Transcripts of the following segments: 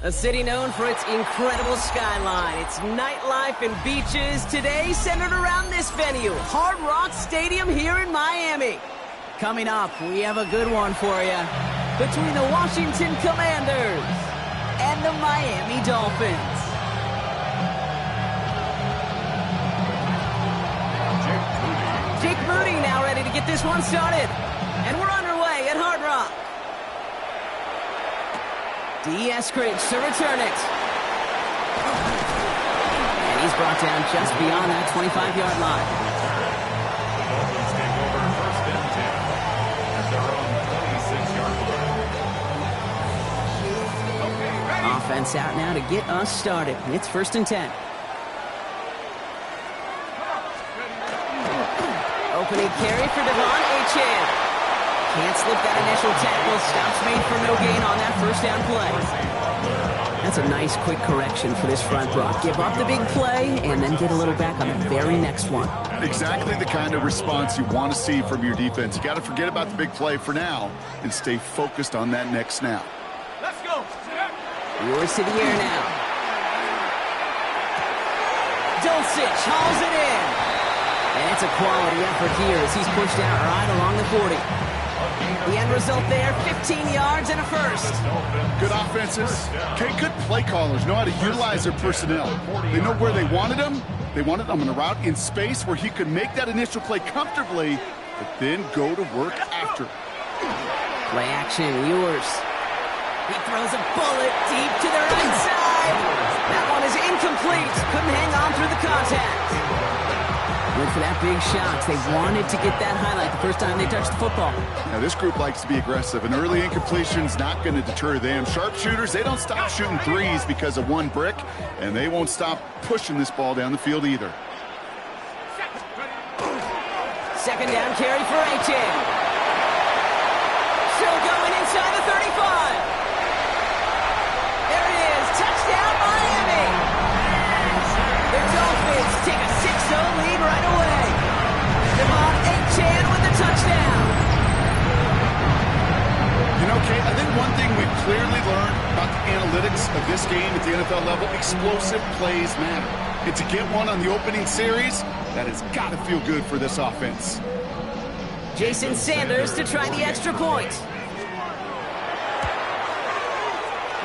A city known for its incredible skyline, its nightlife and beaches, today centered around this venue, Hard Rock Stadium here in Miami. Coming up, we have a good one for you. Between the Washington Commanders and the Miami Dolphins. Jake Moody now ready to get this one started. And we're underway at Hard Rock. D. Eskridge to return it. And he's brought down just beyond that 25-yard line. The Dolphins take over first and 10 at their own 26-yard line. Offense out now to get us started. It's first and 10. Opening carry for Devon Achane. Can't slip that initial tackle. Stops made for no gain on that first down play. That's a nice quick correction for this front row. Give up the big play and then get a little back on the very next one. Exactly the kind of response you want to see from your defense. You got to forget about the big play for now and stay focused on that next snap. Let's go. Yours to the air now. Dulcich hauls it in. And it's a quality effort here as he's pushed out right along the 40. The end result there, 15 yards and a first. Good offenses. Okay, good play callers know how to utilize their personnel. They know where they wanted them. They wanted them on a route in space where he could make that initial play comfortably, but then go to work after. Play action, Ewers. He throws a bullet deep to the right side. That one is incomplete. Couldn't hang on through the contact. Went for that big shot. They wanted to get that highlight the first time they touched the football. Now, this group likes to be aggressive. An early incompletion's not going to deter them. Sharpshooters, they don't stop shooting threes because of one brick, and they won't stop pushing this ball down the field either. Second down carry for Achane. Still going inside the 35. There it is. Touchdown, Miami. The Dolphins take a 6-0 lead right away. Devon Achane with the touchdown. You know, Kate, I think one thing we've clearly learned about the analytics of this game at the NFL level, explosive plays matter. And to get one on the opening series, that has got to feel good for this offense. Jason Sanders to try the extra point.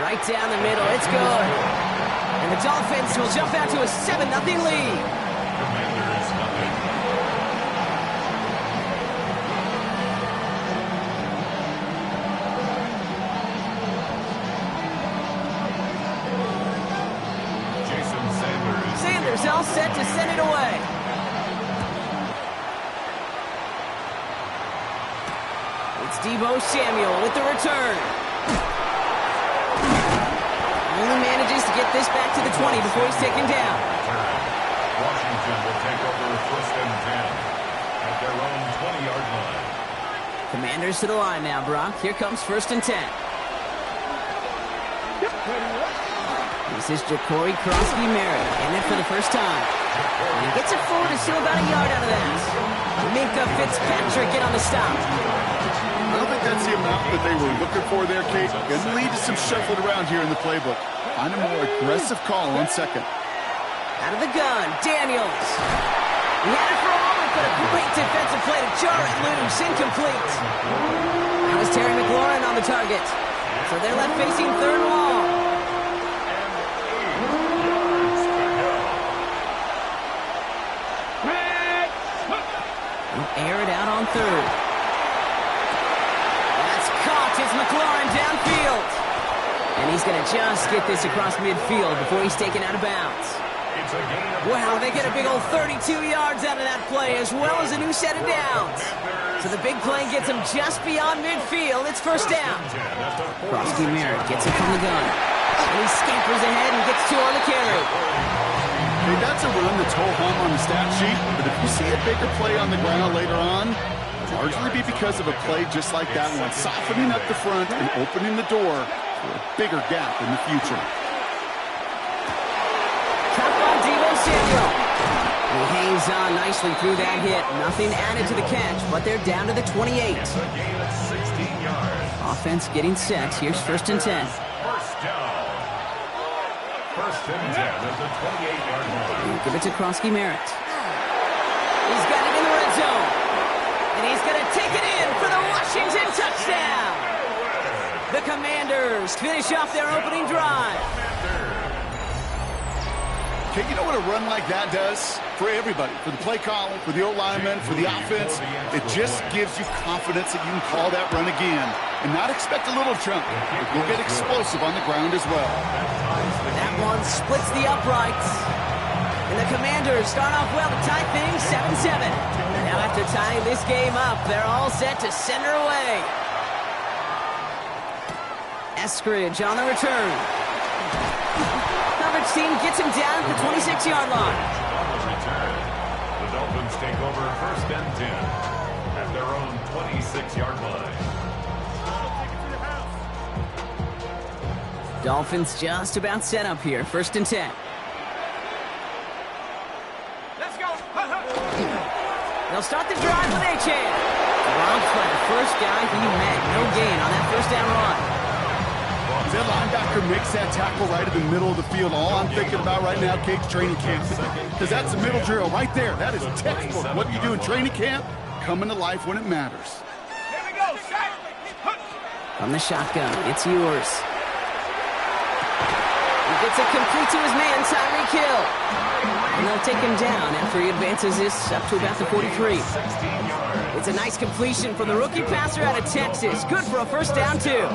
Right down the middle, it's good. And the Dolphins will jump out to a 7-0 lead. Commanders nothing. Jason Sanders. Sanders all set to send it away. It's Deebo Samuel with the return. Only manages to get this back to the 20 before he's taken down. Washington will take over first and 10 at their own 20-yard line. Commanders to the line now, Brock. Here comes first and 10. This is Jacory Crosby-Merritt in it for the first time. And he gets it forward to still about a yard out of that. Minka Fitzpatrick in on the stop. I don't think that's the amount that they were looking for there, Kate. Going to lead to some shuffled around here in the playbook. Find a more aggressive call on second. Out of the gun, Daniels. He had it for a moment, but a great defensive play to jar it loose. Incomplete. That was Terry McLaurin on the target. So they're left facing third and long. He'll air it out on third. That's caught as McLaurin downfield. And he's going to just get this across midfield before he's taken out of bounds. Wow, they get a big old 32 yards out of that play, as well as a new set of downs. So the big play gets him just beyond midfield. It's first down. Crosby-Merritt gets it from the gun. And he scampers ahead and gets two on the carry. Hey, that's a run that's ho-hum on the stat sheet, but if you see a bigger play on the ground later on, it'll largely be because of a play just like that one, softening up the front and opening the door for a bigger gap in the future. Cut by Deebo Samuel. He hangs on nicely through that hit. Nothing added to the catch, but they're down to the 28. It's a gain of 16 yards. Offense getting set. Here's first and 10. First down. First and 10 at the 28-yard line. Give it to Krosky Merritt. He's got it in the red zone. And he's going to take it in for the Washington touchdown. The Commanders finish off their opening drive. Okay, you know what a run like that does for everybody? For the play caller, for the O-lineman, for the offense. It just gives you confidence that you can call that run again and not expect a little chunk. You'll get explosive on the ground as well. That one splits the uprights. And the Commanders start off well to tie things 7-7. Now after tying this game up, they're all set to send her away. Eskridge on the return. Coverage team gets him down at the 26-yard line. On the return, the Dolphins take over first and 10 at their own 26-yard line. Dolphins just about set up here. First and 10. Let's go. They'll start the drive with Achane. Robbed by the first guy he met. No gain on that first down run. That linebacker makes that tackle right in the middle of the field. All I'm thinking about right now, Cade's training camp. Because that's the middle drill right there. That is textbook. What you do in training camp, coming to life when it matters. Here we go. From the shotgun, it's yours. He gets it complete to his man, Tyreek Hill. And they'll take him down after he advances this up to about the 43. It's a nice completion from the rookie passer out of Texas. Good for a first down, too.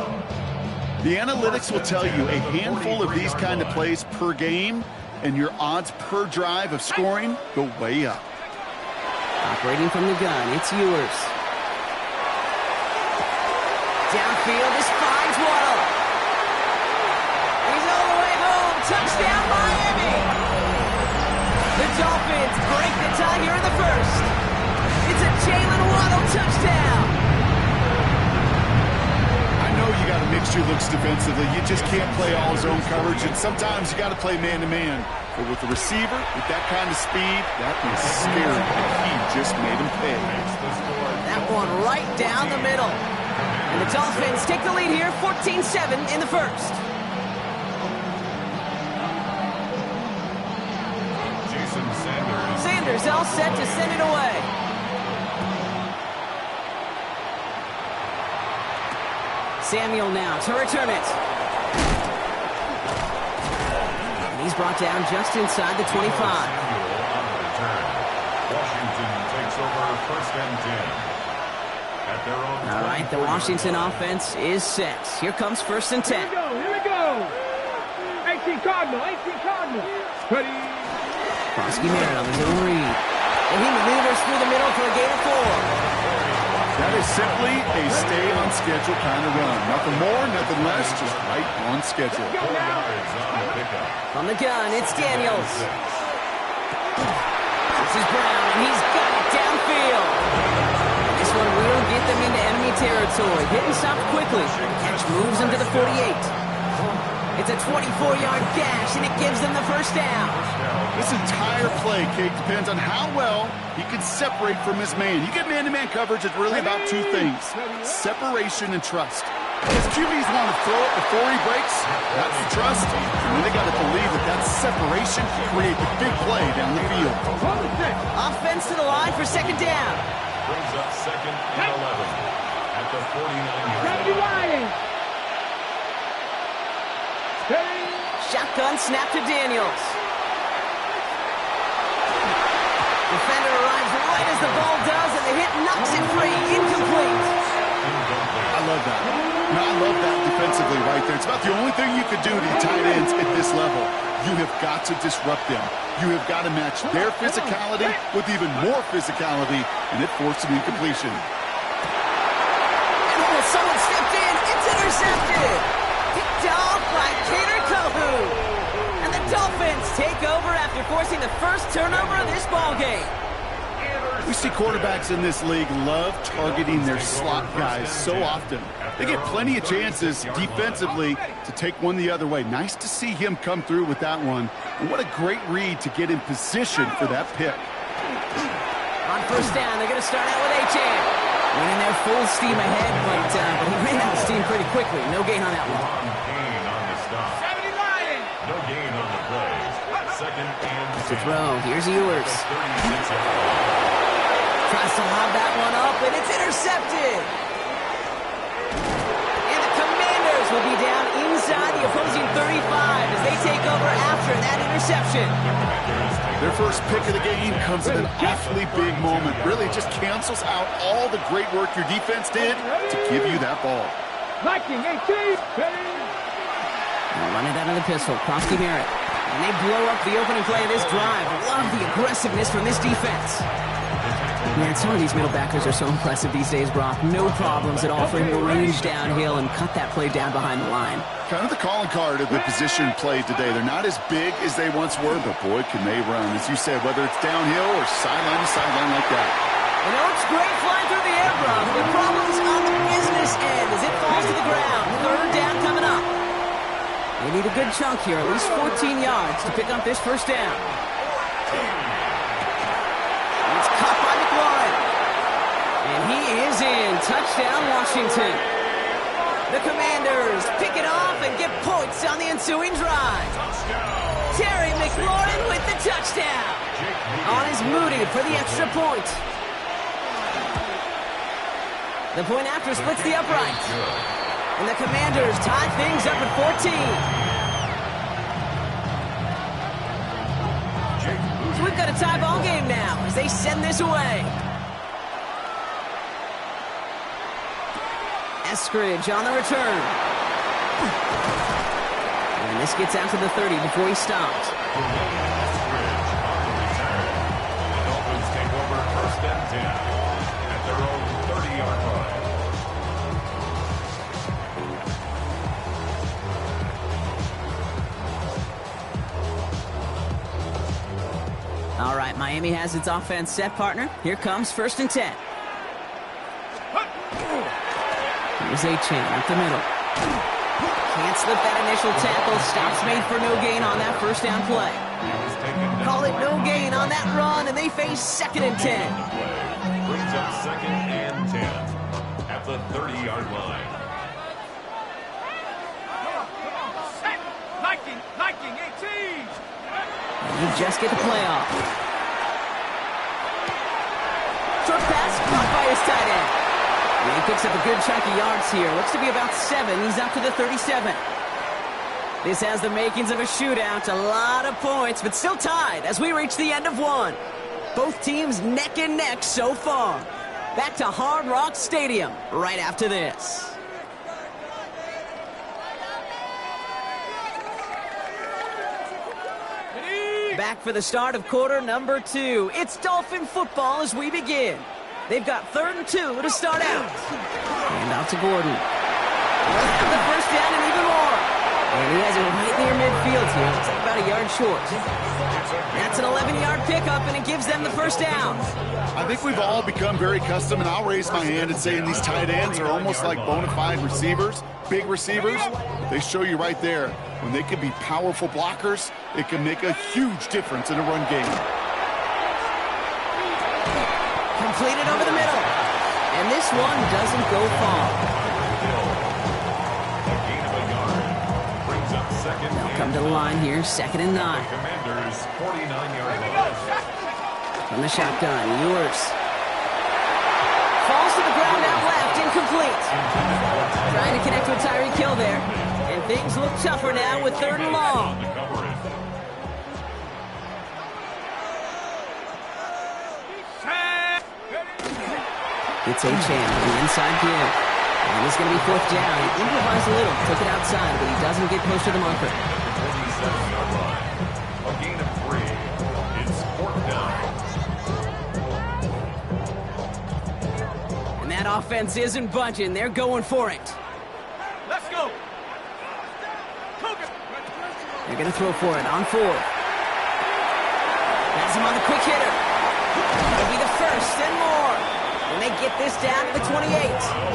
The analytics will tell you a handful of these kind of plays per game, and your odds per drive of scoring go way up. Operating from the gun, it's yours. Downfield, this finds Waddle. He's all the way home. Touchdown, Miami! The Dolphins break the tie here in the first. It's a Jalen Waddle touchdown. I know you got to mix your looks defensively. You just can't play all zone coverage, and sometimes you got to play man-to-man. But with the receiver, with that kind of speed, that is scary. He just made him pay. That one right down the middle. And the Dolphins take the lead here, 14-7 in the first. Jason Sanders. Sanders all set to send it away. Samuel now to return it. And he's brought down just inside the 25. Samuel on the return. Washington takes over first and 10. At their own All right, the Washington offense is set. Here comes first and 10. Here we go. 18 Cardinal. Ready. Krosky Merritt on his own read. And he maneuvers through the middle for a gain of 4. That is simply a stay-on-schedule kind of run. Nothing more, nothing less, just right on schedule. From the gun, it's Daniels. This is Brown, and he's got it downfield. This one will get them into enemy territory. Hit and stop quickly. Catch moves into the 48. It's a 24-yard gash, and it gives them the first down. This entire play, Kate, depends on how well he can separate from his man. You get man-to-man coverage, it's really about two things: separation and trust. His QBs want to throw it before he breaks. That's the trust. And then they got to believe that that separation can create the big play down the field. Offense to the line for second down. Brings up second and 11 at the 49-yard line. Shotgun snap to Daniels. Defender arrives right as the ball does, and the hit knocks it free. Incomplete. I love that. Now, I love that defensively right there. It's about the only thing you could do to tight ends at this level. You have got to disrupt them. You have got to match their physicality with even more physicality, and it forced an incompletion. Oh, someone stepped in. It's intercepted. Picked off by Kader Kohu. And the Dolphins take over after forcing the first turnover of this ballgame. We see quarterbacks in this league love targeting their slot guys so often. They get plenty of chances defensively to take one the other way. Nice to see him come through with that one. And what a great read to get in position for that pick. On first down, they're going to start out with Achane. Running their full steam ahead, but he ran out of steam pretty quickly. No gain on that one. Gain on the stop. 70 Lions. No gain on the second and To throw, here's Ewers. Tries to lob that one up, and it's intercepted. And the Commanders will be down inside the opposing 35 as they take over after that interception. Their first pick of the game comes at an awfully big moment. Really just cancels out all the great work your defense did to give you that ball. Viking 18. Run it out of the pistol. Krosky Merritt. And they blow up the opening play of this drive. Love the aggressiveness from this defense. Man, some of these middle backers are so impressive these days, Brock. No problems at all for him to range downhill and cut that play down behind the line. Kind of the calling card of the position played today. They're not as big as they once were, but boy, can they run. As you said, whether it's downhill or sideline to sideline like that. You know, it's great flying through the air, Brock. The problem's on the business end as it falls to the ground. Third down coming up. They need a good chunk here, at least 14 yards to pick up this first down. It's caught by McLaurin. And he is in. Touchdown, Washington. The Commanders pick it off and get points on the ensuing drive. Terry McLaurin with the touchdown. On is Moody for the extra point. The point after splits the upright. And the Commanders tie things up at 14. So we've got a tie ball game now as they send this away. Eskridge on the return. And this gets out to the 30 before he stops. The Dolphins take over first and 10 at their own 30-yard line. All right, Miami has its offense set, partner. Here comes first and 10. Here's A-Chain up the middle. Can't slip that initial tackle. Stops made for no gain on that first down play. Call it no gain on that run, and they face second and 10. Brings up second and 10 at the 30-yard line. Viking 18. And you just get the play off. Short pass caught by his tight end. And he picks up a good chunk of yards here. Looks to be about 7. He's up to the 37. This has the makings of a shootout. A lot of points, but still tied as we reach the end of one. Both teams neck and neck so far. Back to Hard Rock Stadium right after this. Back for the start of quarter number 2. It's Dolphin football as we begin. They've got 3rd and 2 to start out. And out to Gordon. Let's have the first down and even more. And he has it right near midfield here. Looks like about a yard short. That's an 11-yard pickup, and it gives them the first down. I think we've all become very accustomed, and I'll raise my hand and say these tight ends are almost like bona fide receivers, big receivers. They show you right there, when they can be powerful blockers, it can make a huge difference in a run game. Completed over the middle. And this one doesn't go far. They'll come to the line here, 2nd and 9. Commanders 49-yard line. From the shotgun, Ewers. Falls to the ground out left, incomplete. Trying to connect with Tyreek Hill there. And things look tougher now with 3rd and long. It's A-Chain on the inside give. And it's going to be 4th down. He improvised a little, took it outside, but he doesn't get close to the marker. 27-yard line. A gain of 3. It's 4th down. And that offense isn't budging. They're going for it. Let's go. They're going to throw for it on 4th. Has him on the quick hitter. It'll be the first and more. And they get this down to the 28.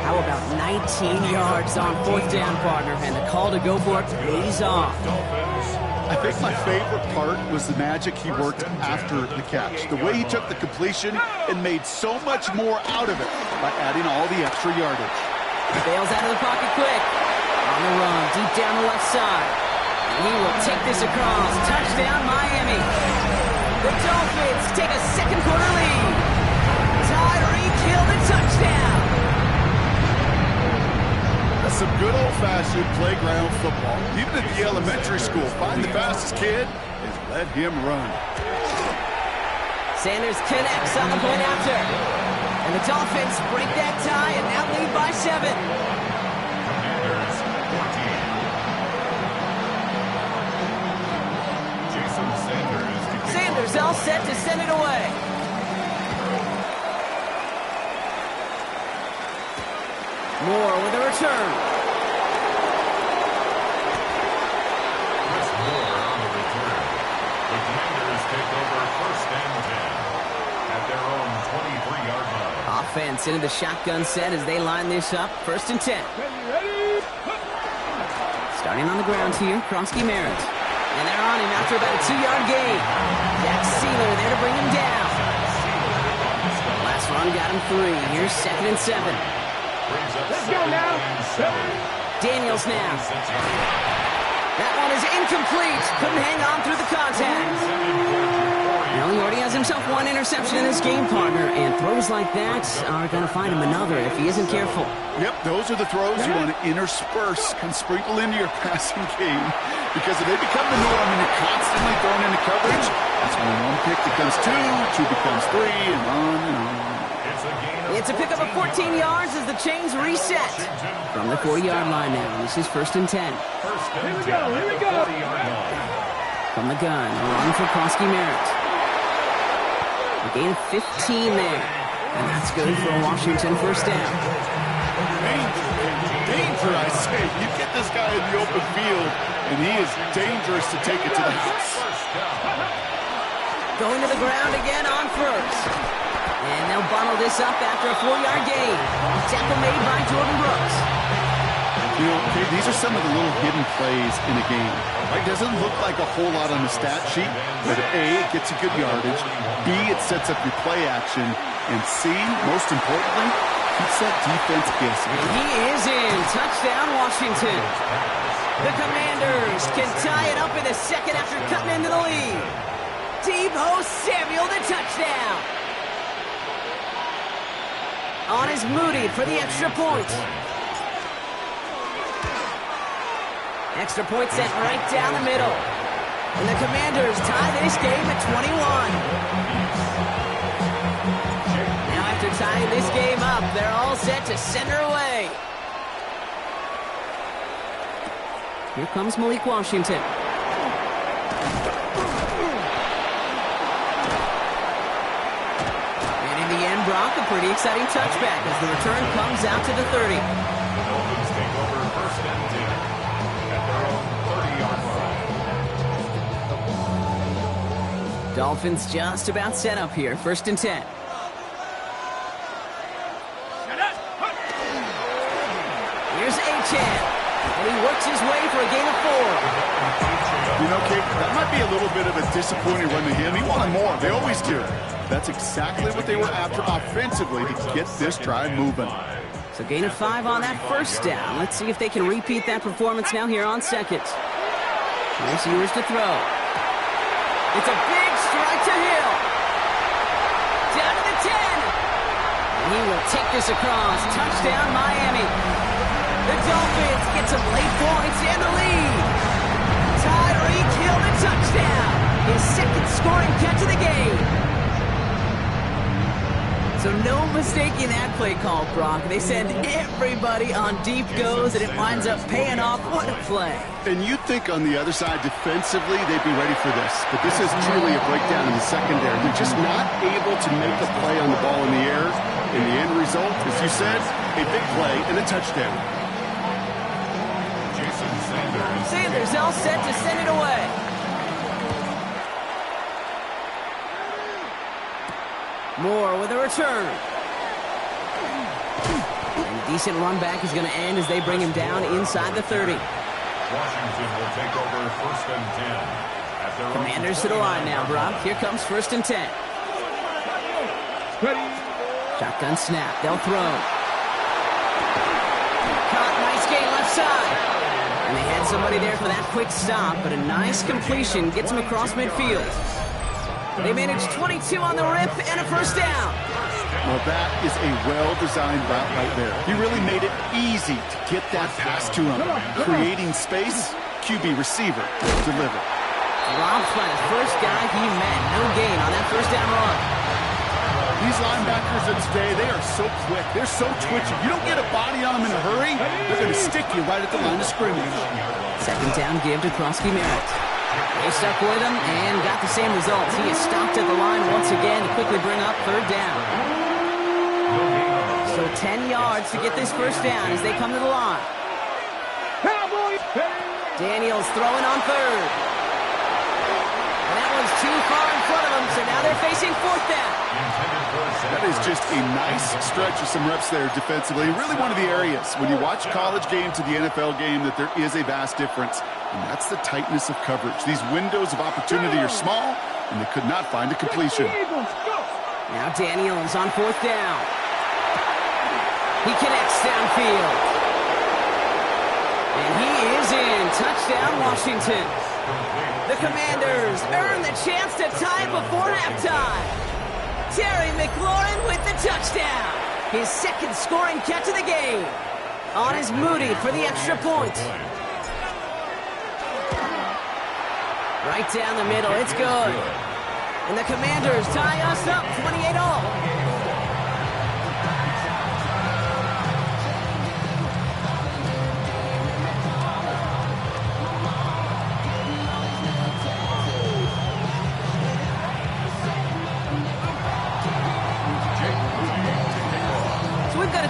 How about 19 yards on 4th down, partner? And the call to go for it pays off. I think my favorite part was the magic he worked after the catch. The way he took the completion and made so much more out of it by adding all the extra yardage. Bails out of the pocket quick. On the run, deep down the left side. He will take this across. Touchdown, Miami. The Dolphins take a second quarter lead. Tyreek Hill, the touchdown. That's some good old-fashioned playground football. Even at the elementary school, find the fastest kid and let him run. Sanders connects on the point after. And the Dolphins break that tie and now lead by 7. Sanders all set to send it away. Moore with a return. Chris Moore on the return. The Commanders take over first and 10 at their own 23-yard line. Offense into the shotgun set as they line this up. First and 10. Starting on the ground here, Kronsky Merritt. And they're on him after about a 2-yard gain. Jack Sealer there to bring him down. Last run got him 3. Here's second and 7. Let's go now. Daniels now. That one is incomplete. Couldn't hang on through the contact. Well, he already has himself one interception in this game, partner, and throws like that are going to find him another if he isn't careful. Yep, those are the throws you want to intersperse and sprinkle into your passing game, because if they become the norm and you're constantly thrown into coverage, that's when one pick becomes 2 becomes 3, and on and on. It's a pickup of 14 yards as the chains reset. From the 40-yard line now, this is first and 10. Here we go. From the gun, a run for Kronsky Merritt. A gain of 15 there. And that's good for a Washington first down. Danger, I say. You get this guy in the open field, and he is dangerous to take it to the house. Going to the ground again on first. And they'll bundle this up after a 4-yard gain. Tackle made by Jordan Brooks. You know, okay, these are some of the little hidden plays in a game. Right? Doesn't look like a whole lot on the stat sheet, but A, it gets you good yardage. B, it sets up your play action. And C, most importantly, keeps that defense guessing. And he is in. Touchdown, Washington. The Commanders can tie it up in the second after cutting into the lead. Deebo Samuel, the touchdown. On is Moody for the extra point. Extra point sent right down the middle. And the Commanders tie this game at 21. Now after tying this game up, they're all set to send her away. Here comes Malik Washington. Brock, a pretty exciting touchback as the return comes out to the 30. The Dolphins take over first and 10 at their own 30-yard line. Dolphins just about set up here. First and 10. Here's Achane. And he works his way for a gain of 4. You know, Kate, that might be a little bit of a disappointing run to him. He wanted more. They always do. That's exactly what they were after offensively to get this drive moving. So gain of 5 on that first down. Let's see if they can repeat that performance now here on second. Here's Ewers to throw. It's a big strike to Hill. Down to the 10. And he will take this across. Touchdown, Miami. The Dolphins get some late points and the lead. Tyreek Hill, the touchdown. His second scoring catch of the game. So no mistaking that play call, Brock. They send everybody on deep goes, and it winds up paying off. What a play. And you'd think on the other side, defensively, they'd be ready for this. But this is truly a breakdown in the secondary. They're just not able to make a play on the ball in the air. And the end result, as you said, a big play and a touchdown. Sanders all set to send it away. Moore with a return. And a decent run back is going to end as they bring him down inside the 30. Washington will take over first and 10. At their Commanders to the line now, Brock. Here comes first and 10. Shotgun snap. They'll throw. Caught. Nice gain left side. And they head somebody there for that quick stop, but a nice completion gets him across midfield. They managed 22 on the rip and a first down. Well, that is a well-designed route right there. He really made it easy to get that pass to him. Creating space, QB receiver delivered. Dropped by the first guy he met. No gain on that first down run. These linebackers of today, they are so quick. They're so twitchy. You don't get a body on them in a hurry, they're going to stick you right at the line of scrimmage. Second down give to Krosky-Merritt. They stuck with him and got the same results. He is stopped at the line once again to quickly bring up third down. So 10 yards to get this first down as they come to the line. Daniels throwing on third. And that one's too far in front of them, so now they're facing fourth down. That is just a nice stretch of some reps there defensively. Really one of the areas when you watch college game to the NFL game that there is a vast difference. And that's the tightness of coverage. These windows of opportunity are small, and they could not find a completion. Now Daniels on fourth down. He connects downfield. And he is in. Touchdown, Washington. The Commanders earn the chance to tie before halftime. Terry McLaurin with the touchdown. His second scoring catch of the game. On is Moody for the extra point. Right down the middle, it's good. And the Commanders tie us up 28-all.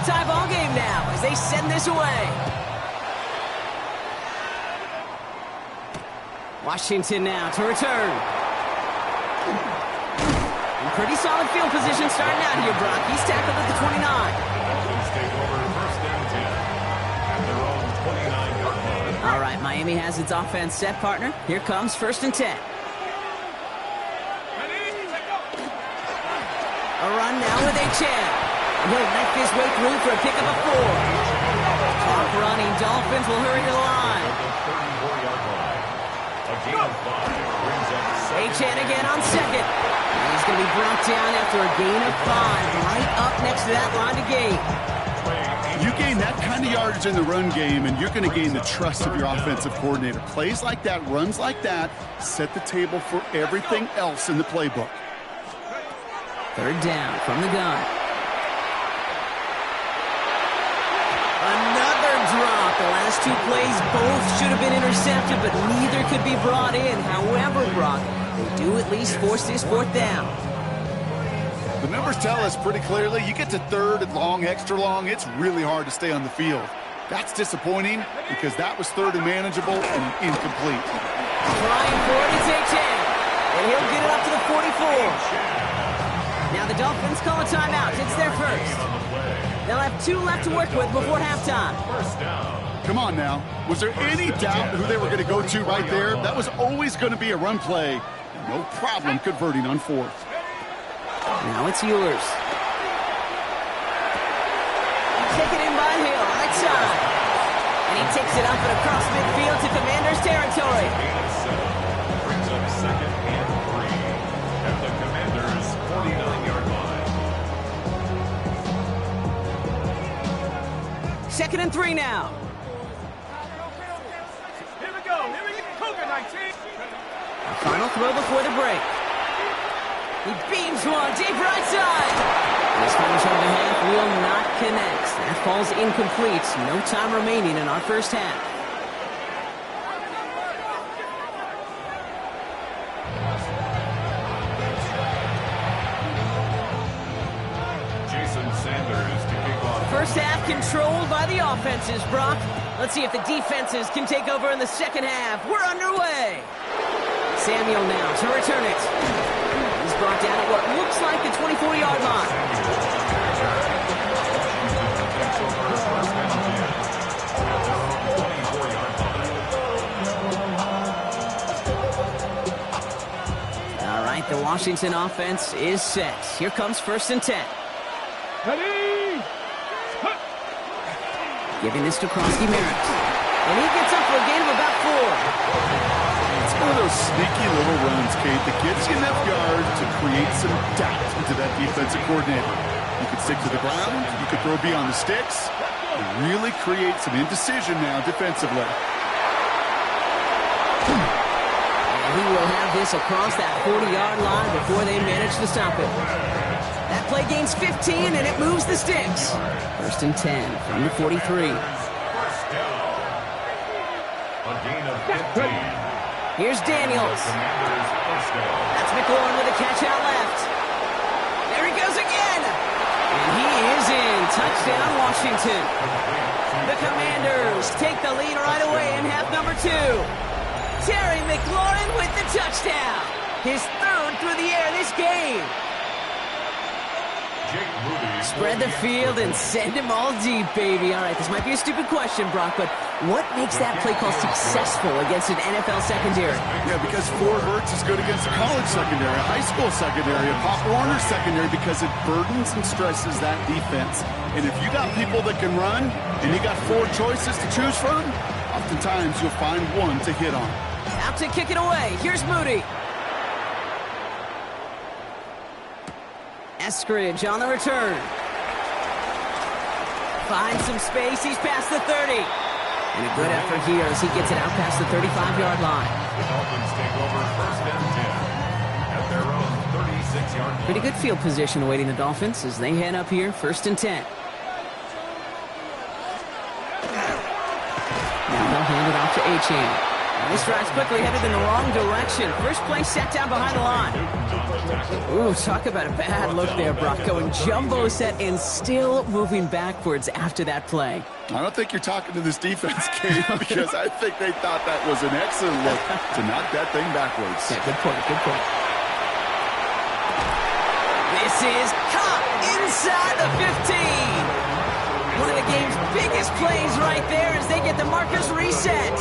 Tie ball game now as they send this away. Washington now to return. And pretty solid field position starting out here, Brock. He's tackled at the 29. Take over first and 10 at their own 29-yard line. All right, Miami has its offense set, partner. Here comes first and 10. A run now with H.M. He'll knife his way through for a pickup of 4. Clock running. Dolphins will hurry to the line. H.N. again on second. And he's going to be brought down after a gain of 5. Right up next to that line to gain. You gain that kind of yardage in the run game, and you're going to gain the trust of your offensive coordinator. Plays like that, runs like that, set the table for everything else in the playbook. Third down from the gun. Another drop. The last two plays both should have been intercepted, but neither could be brought in. However, Brock, they do at least force this fourth down. The numbers tell us pretty clearly, you get to third and long, extra long, it's really hard to stay on the field. That's disappointing because that was third and manageable and incomplete. Trying for it is H.M. And he'll get it up to the 44. Now the Dolphins call a timeout. It's their first. They'll have 2 left to work with before halftime. Come on now. Was there any doubt who they were going to go to right there? That was always going to be a run play. No problem converting on fourth. Now it's yours. Taken in by Hill, right side. And he takes it up and across midfield to Commanders territory. Brings up second and 3 at the Commanders' 49-yard line. Second and 3 now. Here we go. Cougar 19. A final throw before the break. He beams one deep right side. This comes from the half, will not connect. That falls incomplete. No time remaining in our first half. Jason Sanders to kick off. First half controlled by the offenses, Brock. Let's see if the defenses can take over in the second half. We're underway. Samuel now to return it. He's brought down at what looks like the 24-yard line. All right, the Washington offense is set. Here comes first and 10. Ready? Giving this to Krosky-Merritt. And he gets up for a gain of about 4. It's one of those sneaky little runs, Kate, that gets you enough yards to create some doubt into that defensive coordinator. You could stick to the ground, you could throw beyond the sticks, and really create some indecision now defensively. And he will have this across that 40-yard line before they manage to stop it. That play gains 15, and it moves the sticks. 1st and 10 from the 43. First down. A gain of 15. Here's Daniels. That's McLaurin with a catch out left. There he goes again. And he is in. Touchdown, Washington. The Commanders take the lead right away in half number 2. Terry McLaurin with the touchdown. His 3rd through the air this game. Spread the field and send him all deep, baby. All right, this might be a stupid question, Brock, but what makes that play call successful against an NFL secondary? Yeah, because Ford Hurts is good against a college secondary, a high school secondary, a Pop Warner secondary, because it burdens and stresses that defense. And if you got people that can run, and you got 4 choices to choose from, oftentimes you'll find one to hit on. Out to kick it away. Here's Moody. Eskridge on the return. Finds some space. He's past the 30. And a good effort here as he gets it out past the 35-yard line. The Dolphins take over 1st and 10 at their own 36-yard line. Pretty good field position awaiting the Dolphins as they head up here, 1st and 10. Now they'll hand it off to Achane. This drive's quickly headed in the wrong direction. First play set down behind the line. Ooh, talk about a bad look there, Brock. Going jumbo set and still moving backwards after that play. I don't think you're talking to this defense, Kate, because I think they thought that was an excellent look to knock that thing backwards. Yeah, good point, good point. This is caught inside the 15. One of the game's biggest plays right there as they get the markers reset.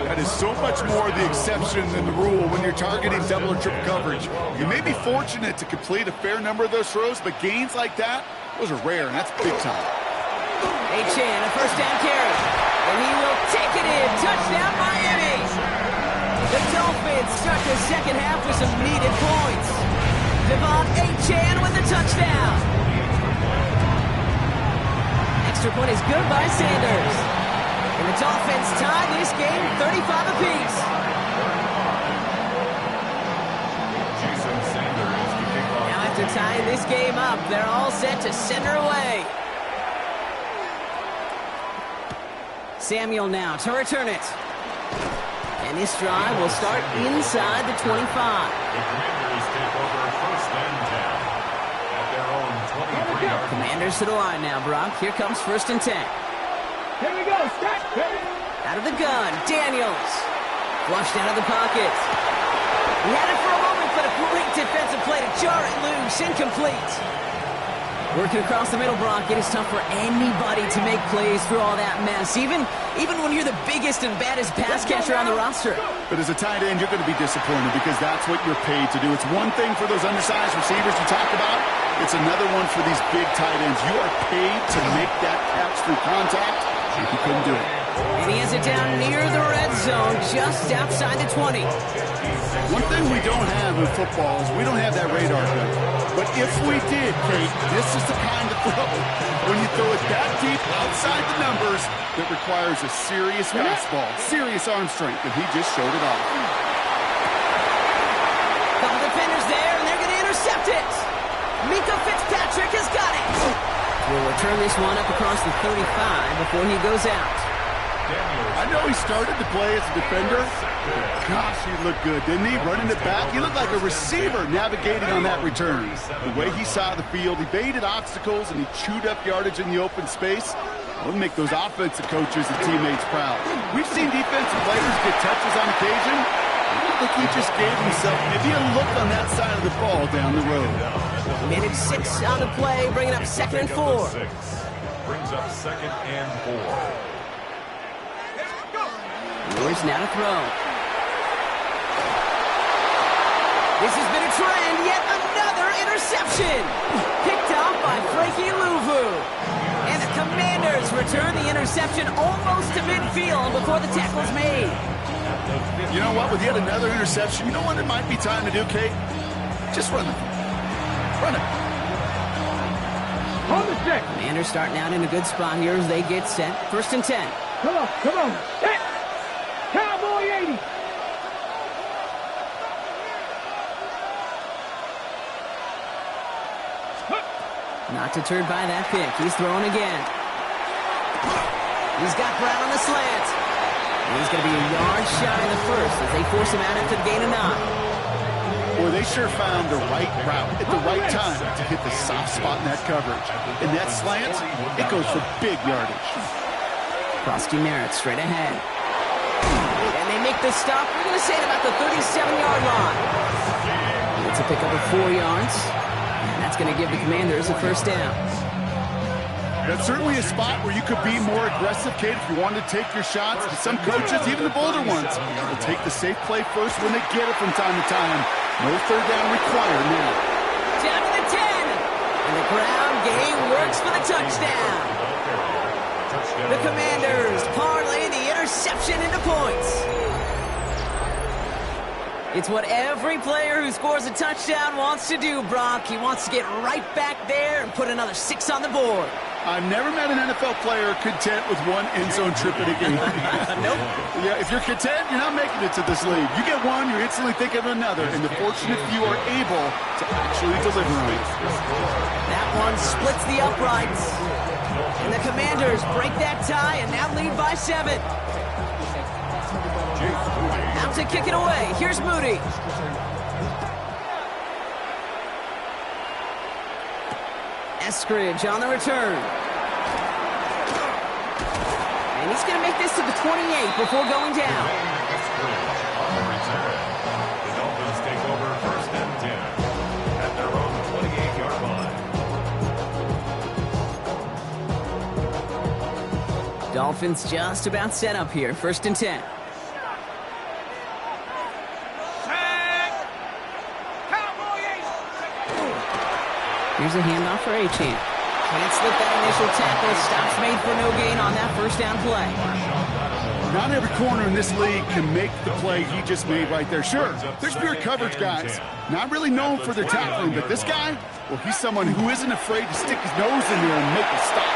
That is so much more the exception than the rule when you're targeting double or triple coverage. You may be fortunate to complete a fair number of those throws, but gains like that, those are rare, and that's big time. Achane, a 1st down carry. And he will take it in. Touchdown, Miami. The Dolphins start the second half with some needed points. Devon Achane with the touchdown. Extra point is good by Sanders. And the Dolphins tie this game 35 apiece. Now after tying this game up, they're all set to send her away. Samuel now to return it. And this drive will start inside the 25. The Commanders take over 1st and 10 at their own 23-yard line. Commanders to the line now, Brock. Here comes 1st and 10. Here we go, Scott. Out of the gun, Daniels. Flushed out of the pocket. He had it for a moment, but a great defensive play to jar it loose. Incomplete. Working across the middle, Brock, it is tough for anybody to make plays through all that mess, even when you're the biggest and baddest pass catcher on the roster. But as a tight end, you're going to be disappointed because that's what you're paid to do. It's one thing for those undersized receivers you talked about. It's another one for these big tight ends. You are paid to make that catch through contact, and he couldn't do it. And he has it down near the red zone, just outside the 20. One thing we don't have in football is we don't have that radar gun. But if we did, Kate, this is the kind of throw, when you throw it that deep outside the numbers, that requires a serious fastball, serious arm strength, and he just showed it off. Couple defenders there, and they're going to intercept it. Minka Fitzpatrick has got it. We'll return this one up across the 35 before he goes out. I know he started to play as a defender, but gosh, he looked good, didn't he? Running it back, he looked like a receiver navigating on that return. The way he saw the field, he baited obstacles, and he chewed up yardage in the open space. It'll make those offensive coaches and teammates proud. We've seen defensive players get touches on occasion. I think he just gave himself maybe a look on that side of the ball down the road. Minute 6 on the play, bringing up 2nd and 4. Brings up 2nd and 4. Lewis now to throw. This has been a trend, yet another interception. Picked off by Frankie Louvu. And the Commanders return the interception almost to midfield before the tackle's made. You know what? With yet another interception, you know what it might be time to do, Kate? Just run it. Run it. On the stick. Commanders starting out in a good spot here as they get set. 1st and 10. Come on, come on. Set. Cowboy 80. Not deterred by that pick. He's throwing again. He's got Brown on the slant. And he's going to be a yard shy of the first as they force him out after the gain of 9. Boy, they sure found the right route at the right time to hit the soft spot in that coverage. And that slant, it goes for big yardage. Krosky Merritt straight ahead. And they make the stop. We're going to say at about the 37-yard line. It's a pickup of 4 yards. And that's going to give the Commanders a first down. That's certainly a spot where you could be more aggressive, Kate, if you wanted to take your shots. And some coaches, even the bolder ones, will take the safe play first when they get it from time to time. No third down required now. Down to the 10. And the ground game works for the touchdown. The Commanders parlay the interception into points. It's what every player who scores a touchdown wants to do, Brock. He wants to get right back there and put another 6 on the board. I've never met an NFL player content with one end zone trip in a game. Nope. Yeah, if you're content, you're not making it to this league. You get one, you're instantly thinking of another, and the fortunate few are able to actually deliver on it. That one splits the uprights. And the Commanders break that tie and now lead by 7. Out to kick it away. Here's Moody. Eskridge on the return. And he's going to make this to the 28 before going down. The Dolphins take over 1st and 10 at their own 28-yard line. Dolphins just about set up here. 1st and 10. Here's a handoff for Achane. Can't slip that initial tackle. Stops made for no gain on that first down play. Not every corner in this league can make the play he just made right there. Sure, there's pure coverage guys. Not really known for their tackling, but this guy, well, he's someone who isn't afraid to stick his nose in there and make a stop.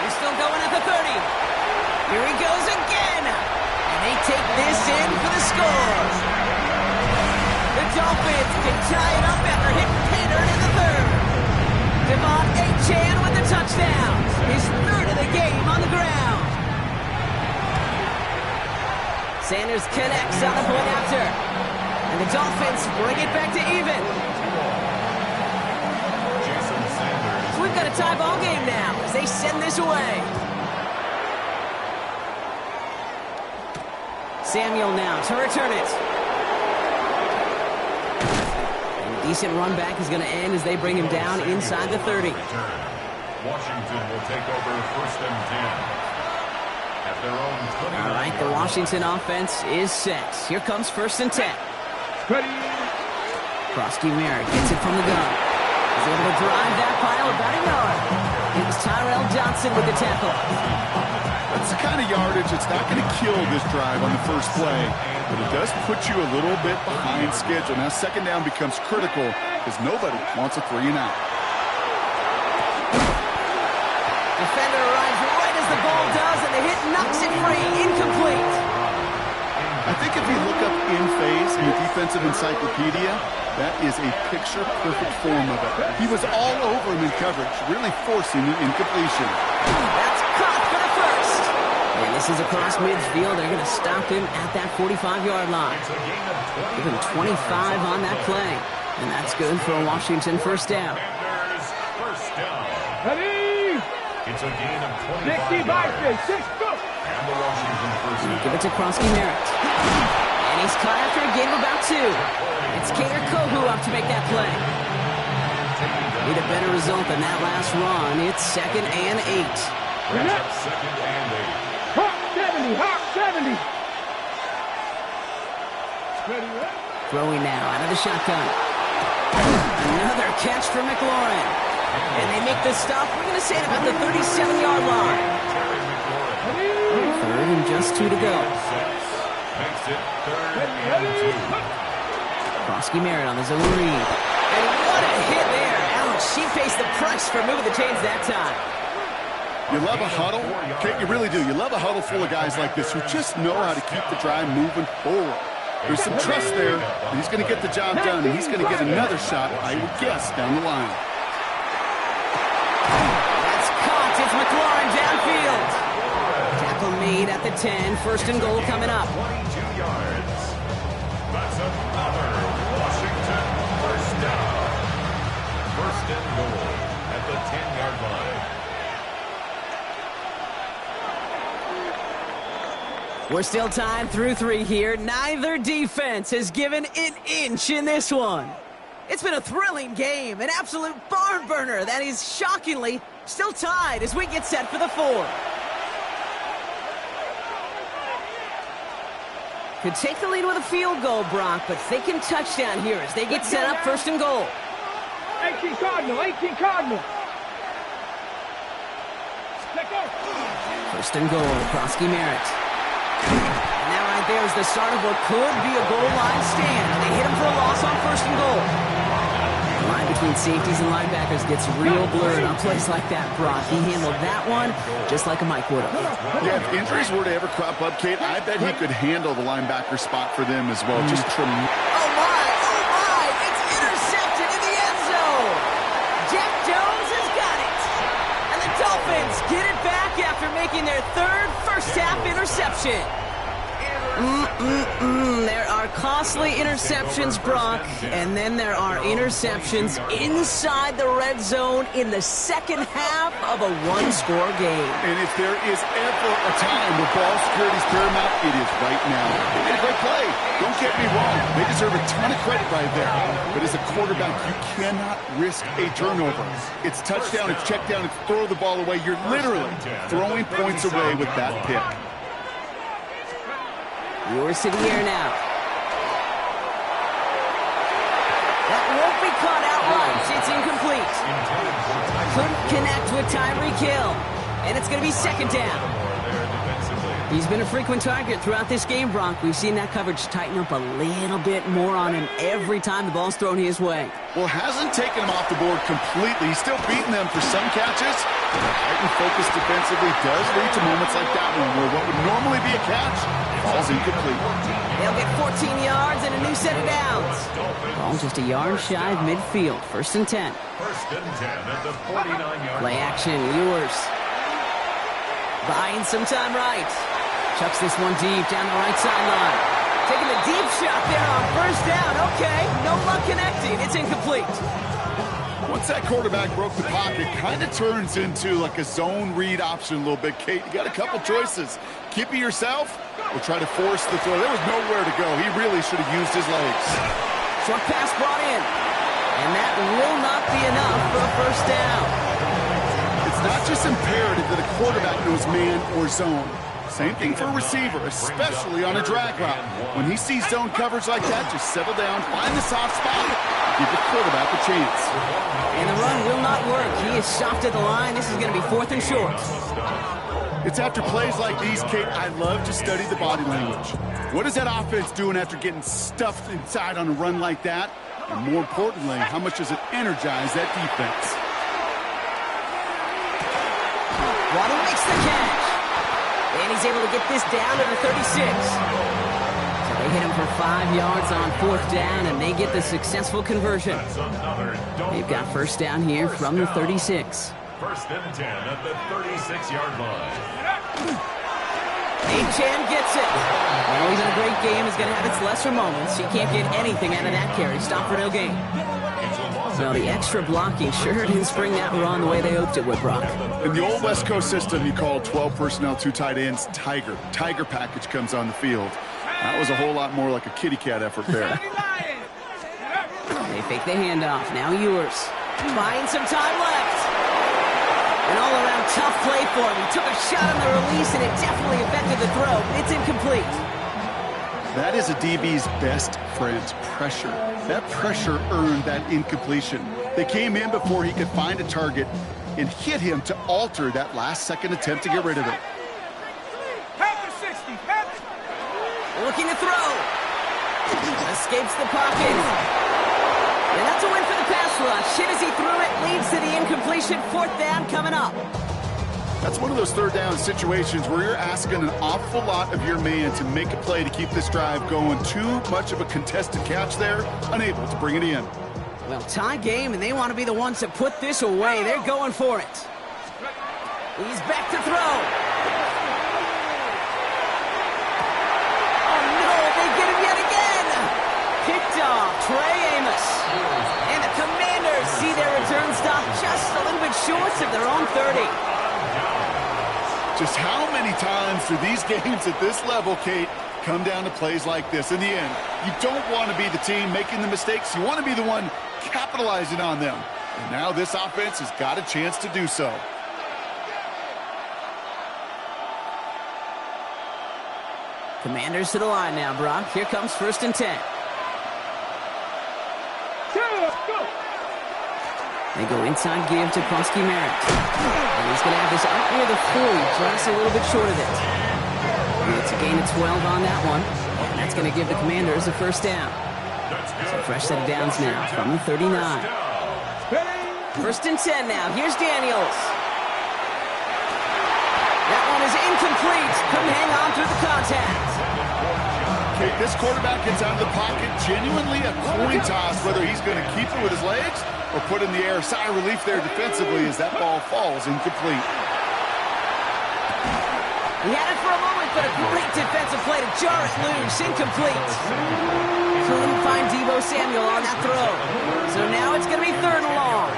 He's still going at the 30. Here he goes again. And they take this in for the score. The Dolphins can tie it up after hitting Payton in the 3rd. Devon Achane with the touchdown. His 3rd of the game on the ground. Sanders connects on the point after. And the Dolphins bring it back to even. We've got a tie ball game now as they send this away. Samuel now to return it. Decent run back is going to end as they bring him down inside the 30. Washington will take over 1st and 10 at their own 20. All right, the Washington offense is set. Here comes 1st and 10. Ready. Krosky Merritt gets it from the gun. He's able to drive that pile about a yard. It was Tyrell Johnson with the tackle. That's the kind of yardage that's not going to kill this drive on the first play, but it does put you a little bit behind schedule. Now 2nd down becomes critical because nobody wants a 3-and-out. Defender arrives right as the ball does, and the hit knocks it free. Incomplete. I think if you look up in phase in the defensive encyclopedia, that is a picture-perfect form of it. He was all over him in coverage, really forcing the incompletion. That's caught for the first. And this is across midfield. They're going to stop him at that 45-yard line. Give him 25 on that play. And that's good for a Washington first down. Ready. It's a gain of 60 by 6 foot. And the Washington first down. Give it to Krosky Merritt. And he's caught after a gain of about 2. It's Kader Kohu up to make that play. Need a better result than that last run. It's 2nd and 8. Brings up 2nd and 8. Hawk 70, Hawk 70. Ready, ready. Throwing now out of the shotgun. Another catch for McLaurin. And they make the stop. We're going to say it about the 37-yard line. Third and just 2 to go. Makes it 3rd and 2. Krosky Merritt on the zone read. And what a hit there. Ouch, she faced the price for moving the chains that time. You love a huddle, Kate, you really do. You love a huddle full of guys like this who just know how to keep the drive moving forward. There's some trust there. He's going to get the job done, and he's going to get another shot, I would guess, down the line. That's caught. It's McLaurin downfield. Tackle made at the 10. First and goal coming up. 22 yards. That's another Washington first down. First and goal at the 10-yard line. We're still tied through 3 here. Neither defense has given an inch in this one. It's been a thrilling game, an absolute barn burner that is shockingly still tied as we get set for the 4th. Could take the lead with a field goal, Brock, but thinking touchdown here as they get set up first and goal. 18 Cardinal, 18 Cardinal. First and goal, Krosky Merritt. And that right there is the start of what could be a goal line stand. They hit him for a loss on first and goal. The line between safeties and linebackers gets real blurred on plays like that, Brock. He handled that one just like a Mike would have. Yeah, if injuries were to ever crop up, Kate, I bet he could handle the linebacker spot for them as well. Just tremendous. Oh my, it's intercepted in the end zone. Jeff Jones has got it. And the Dolphins get it back after making their 3rd first-half interception. There are costly interceptions, Brock, and then there are interceptions inside the red zone in the second half of a one-score game. And if there is ever a time where ball security is paramount, it is right now. They made a great play. Don't get me wrong. They deserve a ton of credit right there. But as a quarterback, you cannot risk a turnover. It's touchdown, it's check down, it's throw the ball away. You're literally throwing points away with that pick. Yours to the air now. That won't be caught outright. It's incomplete. Couldn't connect with Tyreek Hill. And it's going to be second down. He's been a frequent target throughout this game, Brock. We've seen that coverage tighten up a little bit more on him every time the ball's thrown his way. Well, hasn't taken him off the board completely. He's still beating them for some catches. But the heightened focus defensively does lead to moments like that one where what would normally be a catch falls incomplete. They'll get 14 yards and a new set of downs. Ball just a yard shy of midfield. First and 10. First and 10 at the 49-yard Play action, Ewers. Buying some time right. Chucks this one deep down the right sideline. Taking the deep shot there on first down. Okay, no luck connecting. It's incomplete. Once that quarterback broke the pocket, kind of turns into like a zone read option a little bit. Kate, you got a couple choices. Keep it yourself or try to force the throw. There was nowhere to go. He really should have used his legs. Short pass brought in. And that will not be enough for a first down. It's not just imperative that a quarterback knows man or zone. Same thing for a receiver, especially on a drag route. When he sees zone coverage like that, just settle down, find the soft spot, give the quarterback a chance. And the run will not work. He is stopped at the line. This is going to be 4th and short. It's after plays like these, Kate, I love to study the body language. What is that offense doing after getting stuffed inside on a run like that? And more importantly, how much does it energize that defense? Waddle makes the catch. And he's able to get this down to the 36. So they hit him for 5 yards on 4th down, and they get the successful conversion. They've got first down here from the 36. First and 10 at the 36-yard line. Achane gets it. Well, he's in a great game. He's going to have its lesser moments. He can't get anything out of that carry. Stop for no gain. Well, the extra blocking sure didn't spring that run the way they hoped it would, Brock. In the old West Coast system, you call 12 personnel, 2 tight ends, Tiger. Tiger package comes on the field. That was a whole lot more like a kitty cat effort there. They fake the handoff. Now Ewers. Buying some time left. An all-around tough play for him. He took a shot on the release, and it definitely affected the throw. It's incomplete. That is a DB's best friend, pressure. That pressure earned that incompletion. They came in before he could find a target and hit him to alter that last-second attempt to get rid of it. Looking to throw. Escapes the pocket. And that's a win for the pass rush. Hit as he threw it, leads to the incompletion. 4th down coming up. That's one of those third down situations where you're asking an awful lot of your man to make a play to keep this drive going. Too much of a contested catch there, unable to bring it in. Well, tie game, and they want to be the ones that put this away. They're going for it. He's back to throw. Oh, no, they get him yet again. Picked off Trey Amos. And the Commanders see their return stop just a little bit short of their own 30. Just how many times do these games at this level, Kate, come down to plays like this? In the end, you don't want to be the team making the mistakes. You want to be the one capitalizing on them. And now this offense has got a chance to do so. Commanders to the line now, Brock. Here comes 1st and 10. They go inside give to Krosky Merritt. And he's going to have this up near the 40, just a little bit short of it. And it's a gain of 12 on that one. And that's going to give the Commanders a 1st down. So fresh set of downs now from the 39. 1st and 10 now. Here's Daniels. That one is incomplete. Couldn't hang on through the contact. Okay, this quarterback gets out of the pocket. Genuinely a coin toss whether he's going to keep it with his legs or put in the air. Sigh of relief there defensively as that ball falls incomplete. He had it for a moment, but a great defensive play to jar it loose. Incomplete. Couldn't find Deebo Samuel on that throw. So now it's going to be 3rd and long.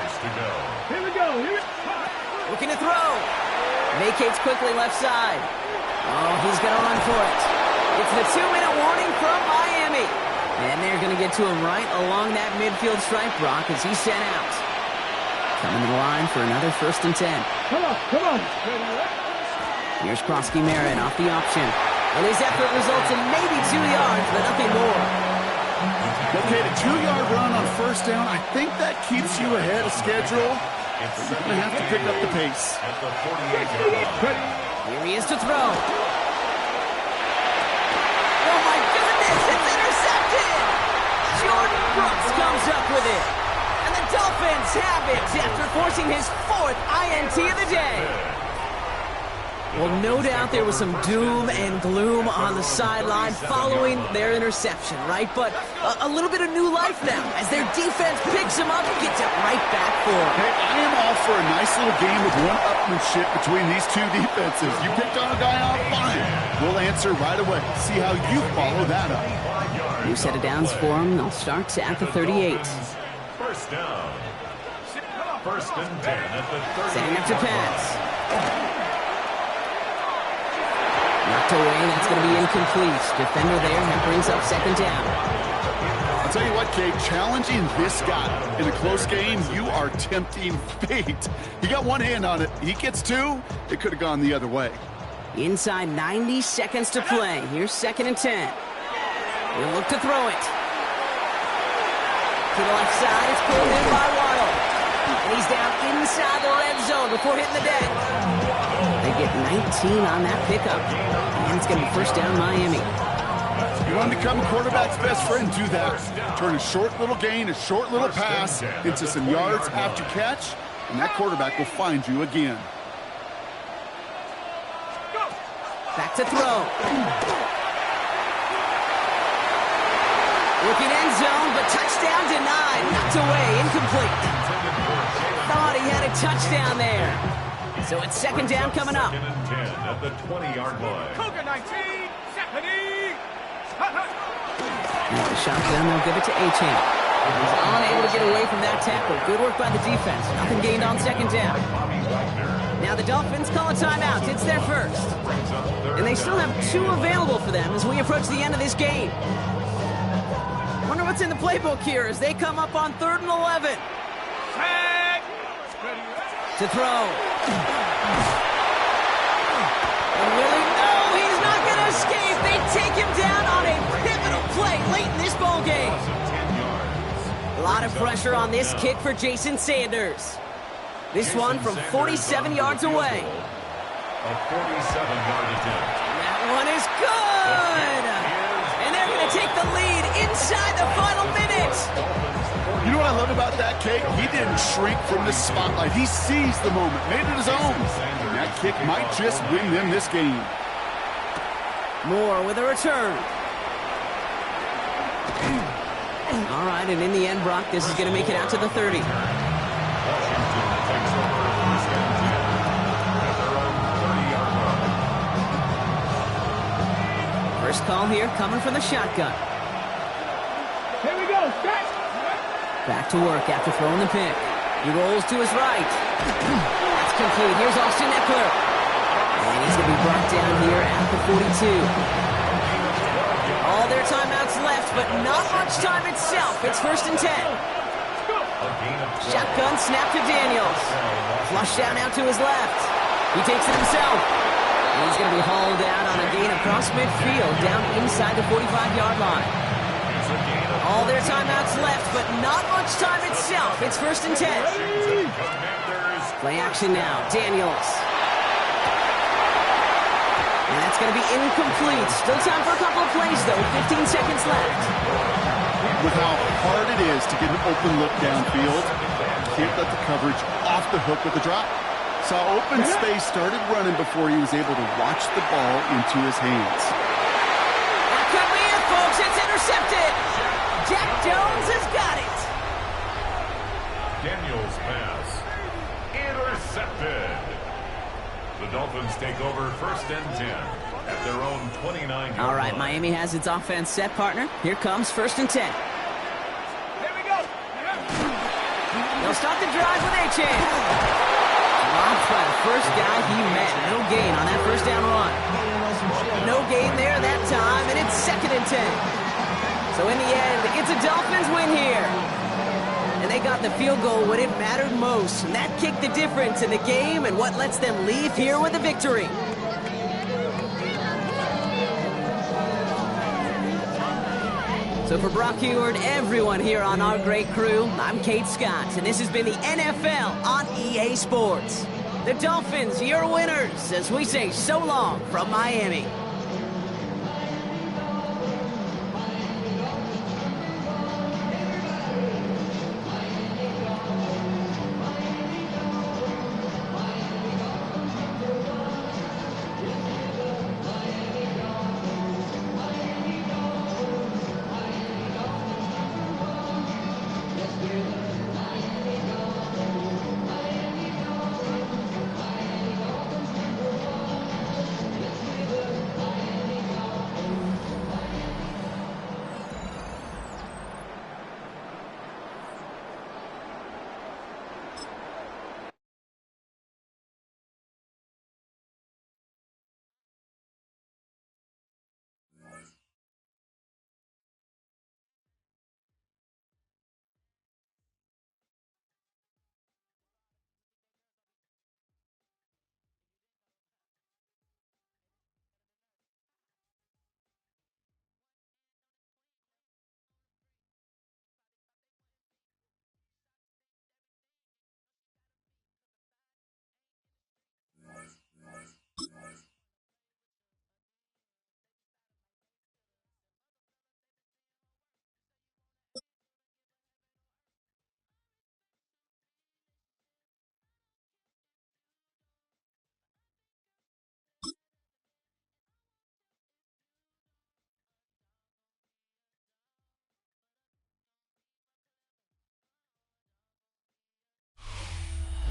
Here we go. Looking to throw. Vacates quickly left side. Oh, he's going to run for it. It's the 2-minute warning from Miami. And they're going to get to him right along that midfield stripe, Brock, as he's sent out. Coming to the line for another 1st and 10. Come on. Here's Krosky Merritt off the option. And his effort results in maybe 2 yards, but nothing more. Okay, the 2-yard run on 1st down, I think that keeps you ahead of schedule. But you're going to have to pick up the pace. Here he is to throw. Oh, my goodness, it's intercepted! Jordan Brooks comes up with it. And the Dolphins have it after forcing his 4th INT of the day. Well, no doubt there was some doom and gloom on the sideline following their interception, right? But a little bit of new life now as their defense picks him up and gets it right back for him. Hey, I am all for a nice little game of one-upmanship between these two defenses. You picked on a guy off, fine. We'll answer right away. See how you follow that up. New set of downs for him. They'll start at the 38. 1st down. 1st and 10 at the 38. Setting up to pass. Knocked away, that's going to be incomplete. Defender there, that brings up 2nd down. I'll tell you what, Kate, challenging this guy in a close game, you are tempting fate. He got one hand on it. He gets 2, it could have gone the other way. Inside 90 seconds to play. Here's 2nd and 10. We'll look to throw it. To the left side, it's pulled in by Waddle. And he's down inside the red zone before hitting the deck. They get 19 on that pickup. And it's going to be 1st down Miami. You want to become a quarterback's best friend, do that. Turn a short little gain, a short little pass into some yards after catch, and that quarterback will find you again. Back to throw. Looking end zone, but touchdown denied. Knocked away, incomplete. Thought he had a touchdown there. So it's 2nd down coming up. 2nd and 10 at the 20-yard line. Cougar 19, Stephanie. Now the shotgun, they'll give it to A-Champ. He's unable to get away from that tackle. Good work by the defense. Nothing gained on 2nd down. Now the Dolphins call a timeout. It's their 1st. And they still have 2 available for them as we approach the end of this game. Wonder what's in the playbook here as they come up on 3rd and 11. To throw. And Willie, no, he's not going to escape. They take him down on a lot of pressure on this kick for Jason Sanders. This one from 47 yards away. A 47-yard attempt. That one is good! And they're going to take the lead inside the final minute. You know what I love about that kick? He didn't shrink from the spotlight. He seized the moment, made it his own. And that kick might just win them this game. Moore with a return. All right, and in the end, Brock, this is going to make it out to the 30. First call here coming from the shotgun. Here we go. Set. Back to work after throwing the pick. He rolls to his right. That's complete. Here's Austin Eckler. And he's going to be brought down here at the 42. All their timeouts left, but not much time itself. It's 1st and 10. Shotgun snap to Daniels. Flush down out to his left. He takes it himself. And he's going to be hauled out on a gain across midfield down inside the 45-yard line. All their timeouts left, but not much time itself. It's 1st and 10. Play action now. Daniels. And that's going to be incomplete. Still time for a couple of plays, though. 15 seconds left. With how hard it is to get an open look downfield, you can't let the coverage off the hook with the drop. Saw open space, started running before he was able to watch the ball into his hands. That could be it, folks. It's intercepted. Jack Jones has got it. Daniels pass. Intercepted. The Dolphins take over 1st and 10 at their own 29-yard All right, line. Miami has its offense set, partner. Here comes 1st and 10. Here we go. They'll start the drive with Achane. Blocked by the first guy he met. No gain on that first down run. No gain there that time, and it's 2nd and 10. So in the end, it's a Dolphins win here. And they got the field goal when it mattered most. And that kicked the difference in the game and what lets them leave here with a victory. So for Brock Heward, everyone here on our great crew, I'm Kate Scott, and this has been the NFL on EA Sports. The Dolphins, your winners, as we say so long from Miami.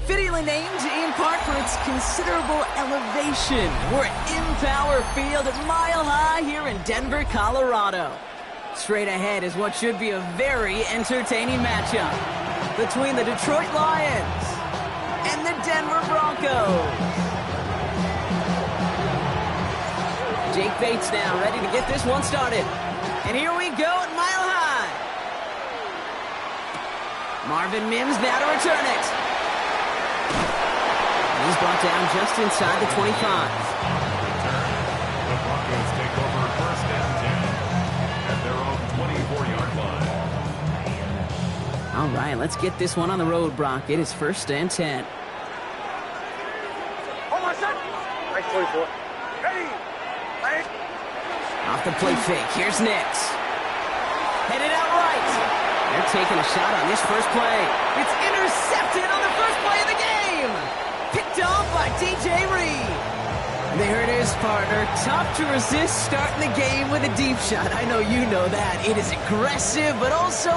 Fittingly named in part for its considerable elevation. We're at Empower Field at Mile High here in Denver, Colorado. Straight ahead is what should be a very entertaining matchup between the Detroit Lions and the Denver Broncos. Jake Bates now ready to get this one started. And here we go at Mile High. Marvin Mims now to return it. He's brought down just inside the 25. The Broncos take over 1st and 10 at their own 24-yard line. All right, let's get this one on the road, Brock. It is 1st and 10. Hold on, son. Nice 24. Ready. Ready. Off the play fake. Here's Nix. Headed out right. They're taking a shot on this first play. It's intercepted on the first play of the game. Picked off by DJ Reed. There it is, partner. Tough to resist starting the game with a deep shot. I know you know that. It is aggressive, but also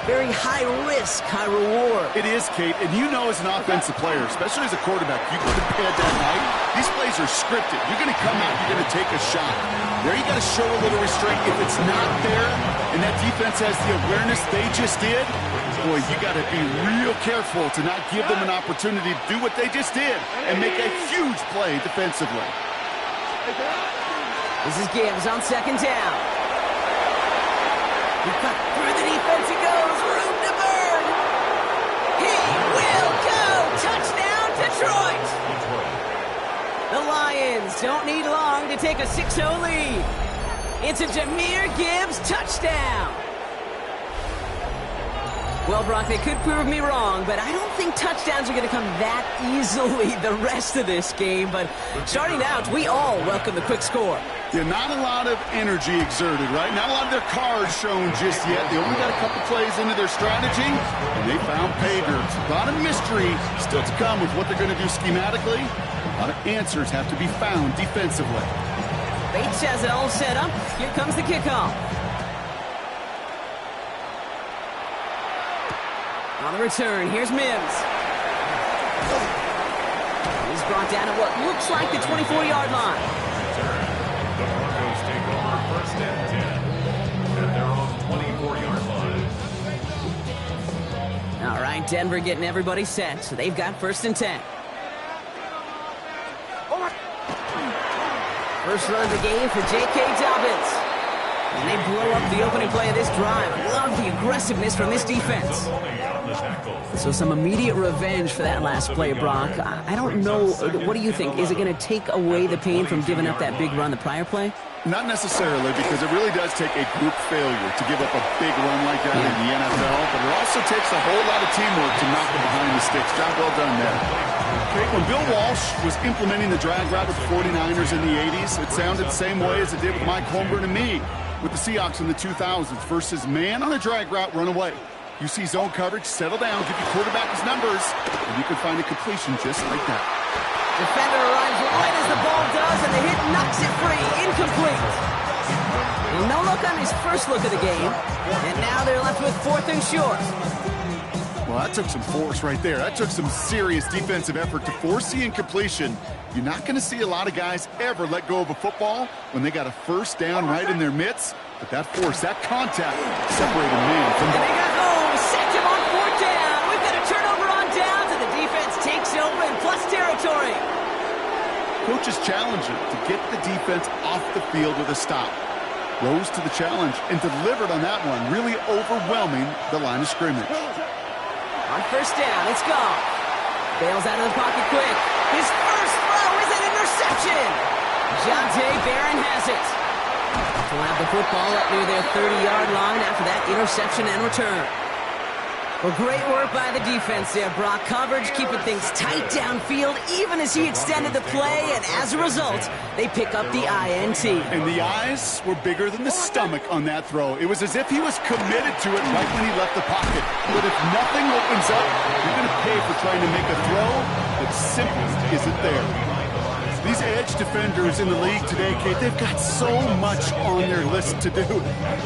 very high risk, high reward. It is, Kate, and you know as an offensive player, especially as a quarterback, you go to bed that night, these plays are scripted. You're going to come out, you're going to take a shot. There you got to show a little restraint. If it's not there, and that defense has the awareness they just did, boy, you got to be real careful to not give them an opportunity to do what they just did and make a huge play defensively. This is Gibbs on 2nd down. He cut through the defense. He goes. Room to burn. He will go. Touchdown, Detroit. The Lions don't need long to take a 6-0 lead. It's a Jahmyr Gibbs touchdown. Well, Brock, they could prove me wrong, but I don't think touchdowns are going to come that easily the rest of this game. But starting out, we all welcome the quick score. Yeah, not a lot of energy exerted, right? Not a lot of their cards shown just yet. They only got a couple plays into their strategy, and they found pay dirt. A lot of mystery still to come with what they're going to do schematically. A lot of answers have to be found defensively. Bates has it all set up. Here comes the kickoff. On the return, here's Mims. He's brought down at what looks like the 24-yard line. The Broncos take over 1st and 10 at their own 24-yard line. All right, Denver getting everybody set, so they've got 1st and 10. First run of the game for J.K. Dobbins. And they blow up the opening play of this drive. Love the aggressiveness from this defense. So some immediate revenge for that last play, Brock. I don't know. What do you think? Is it going to take away the pain from giving up that big run the prior play? Not necessarily, because it really does take a group failure to give up a big run like that in the NFL, but it also takes a whole lot of teamwork to knock it behind the sticks. Job well done there. Okay, when Bill Walsh was implementing the drag route with the 49ers in the 80s, it sounded the same way as it did with Mike Holmgren and me with the Seahawks in the 2000s versus man on a drag route, run away. You see zone coverage, settle down, give your quarterback his numbers, and you can find a completion just like that. Defender arrives right as the ball does, and the hit knocks it free. Incomplete. Well, no look on his first look of the game, and now they're left with 4th and short. Well, that took some force right there. That took some serious defensive effort to force the incompletion. You're not going to see a lot of guys ever let go of a football when they got a first down right in their midst. But that force, that contact, separated man from And they got home, sacked him on 4th down. We've got a turnover on downs, and the defense takes over in plus territory. Coach's challenging to get the defense off the field with a stop. Rose to the challenge and delivered on that one, really overwhelming the line of scrimmage. On 1st down, it's gone. Bails out of the pocket quick. His first throw is an interception. Jonte Barron has it. Will have the football up near their 30-yard line after that interception and return. Well, great work by the defense there, Brock. Coverage, keeping things tight downfield, even as he extended the play, and as a result, they pick up the INT. And the eyes were bigger than the stomach on that throw. It was as if he was committed to it right when he left the pocket. But if nothing opens up, you're going to pay for trying to make a throw that simply isn't there. These edge defenders in the league today, Kate, they've got so much on their list to do.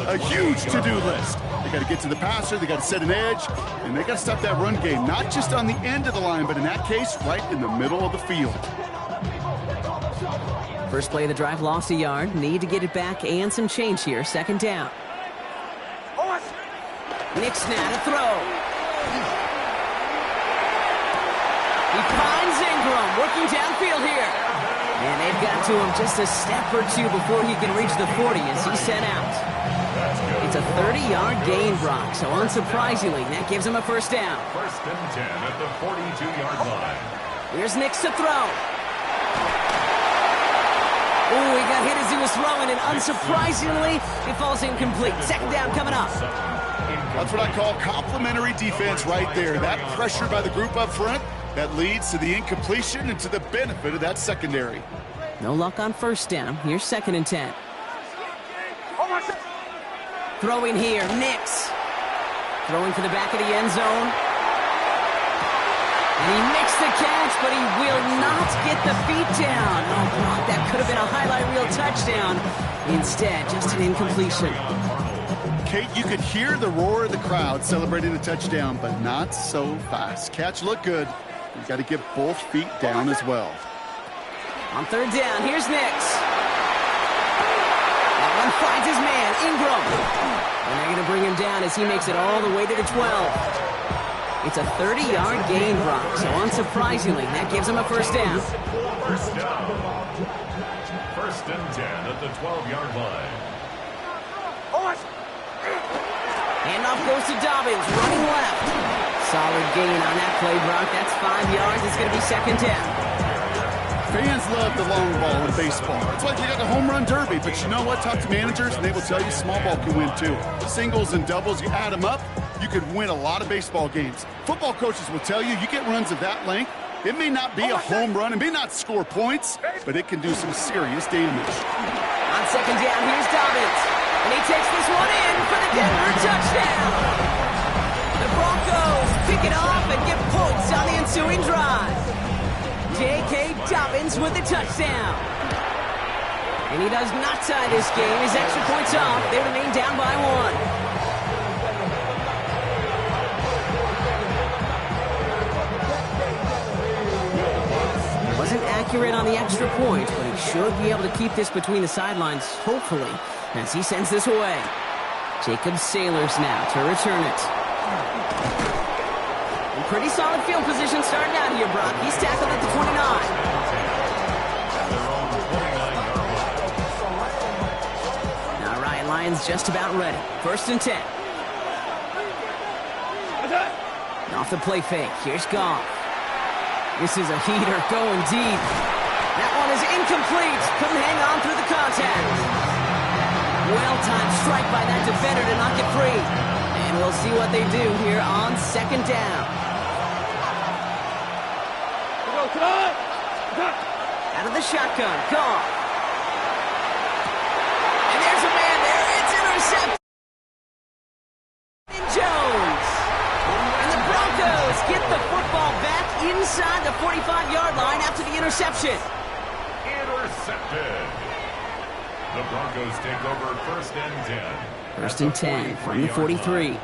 A huge to-do list. They got to get to the passer, they got to set an edge, and they got to stop that run game, not just on the end of the line, but in that case, right in the middle of the field. First play of the drive, lost a yard. Need to get it back and some change here. 2nd down. Nick Snad, a throw. He finds Ingram, working downfield here. And they've got to him just a step or two before he can reach the 40 as he's sent out. It's a 30-yard gain, Brock, so unsurprisingly, that gives him a 1st down. 1st and 10 at the 42-yard line. Here's Nix to throw. Ooh, he got hit as he was throwing, and unsurprisingly, it falls incomplete. 2nd down coming up. That's what I call complimentary defense right there. That pressure by the group up front, that leads to the incompletion and to the benefit of that secondary. No luck on first down. Here's 2nd and 10. Throwing here, Nix. Throwing for the back of the end zone. And he makes the catch, but he will not get the feet down. Oh, Brock, that could have been a highlight reel touchdown. Instead, just an incompletion. Kate, you could hear the roar of the crowd celebrating the touchdown, but not so fast. Catch looked good. You've got to get both feet down as well. On 3rd down, here's Nix. That one finds his man, Ingram. And they're going to bring him down as he makes it all the way to the 12. It's a 30-yard gain, Brock, so unsurprisingly, that gives him a first down. First down. 1st and 10 at the 12-yard line. Handoff goes to Dobbins, running left. Solid gain on that play, Brock. That's 5 yards. It's going to be 2nd down. Fans love the long ball in baseball. It's like you got the home run derby, but you know what? Talk to managers, and they will tell you small ball can win too. Singles and doubles, you add them up, you could win a lot of baseball games. Football coaches will tell you, you get runs of that length, it may not be a home run, it may not score points, but it can do some serious damage. On 2nd down, here's Dobbins. And he takes this one in for the Denver touchdown. The Broncos pick it off and get points on the ensuing drive. J.K. Dobbins with the touchdown. And he does not tie this game. His extra points off. They remain down by 1. Wasn't accurate on the extra point, but he should be able to keep this between the sidelines, hopefully, as he sends this away. Jacob Sailors now to return it. Pretty solid field position starting out here, Brock. He's tackled at the 29. Now Ryan Lyons just about ready. 1st and 10. Off the play fake. Here's Goff. This is a heater going deep. That one is incomplete. Couldn't hang on through the contact. Well-timed strike by that defender to knock it free. And we'll see what they do here on 2nd down. Out of the shotgun, Goff. And there's a man there. It's intercepted. Jones. And the Broncos get the football back inside the 45-yard line after the interception. Intercepted. The Broncos take over 1st and 10. 1st and 10 from the 43.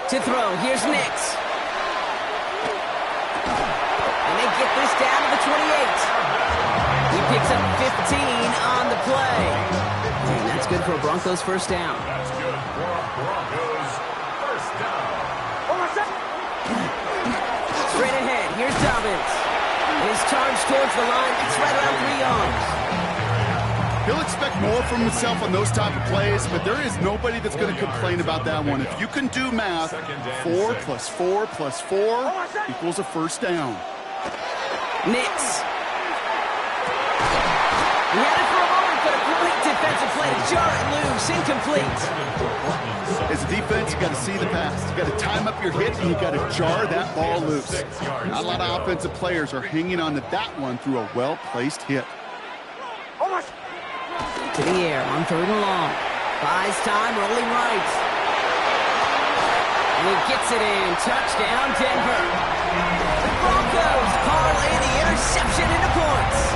To throw, here's Nix. And they get this down to the 28. He picks up 15 on the play. And that's good for a Broncos first down. That's good for a Broncos first down. Straight ahead, here's Dobbins. His charge towards the line, it's right around 3 yards. He'll expect more from himself on those type of plays, but there is nobody that's going to complain about that one. If you can do math, 4 plus 4 plus 4 equals a first down. Nix. He had it for a moment, but a great defensive play to jar it loose, incomplete. As a defense, you got to see the pass. You got to time up your hit, and you got to jar that ball loose. Not a lot of offensive players are hanging on to that one through a well-placed hit. To the air on 3rd and long. Buys time, rolling right. And he gets it in. Touchdown, Denver. The Broncos parlay the interception into points.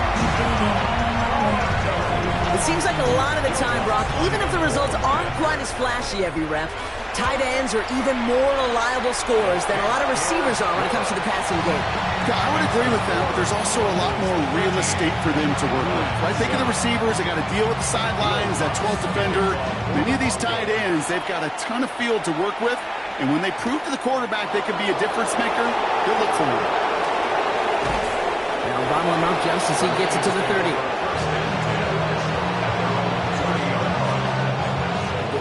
It seems like a lot of the time, Brock, even if the results aren't quite as flashy every rep, tight ends are even more reliable scorers than a lot of receivers are when it comes to the passing game. Yeah, I would agree with that, but there's also a lot more real estate for them to work with. Right? Think of the receivers. They got to deal with the sidelines, that 12th defender. Many of these tight ends, they've got a ton of field to work with, and when they prove to the quarterback they can be a difference maker, they'll look for him. Now bottle him up just as he gets it to the 30.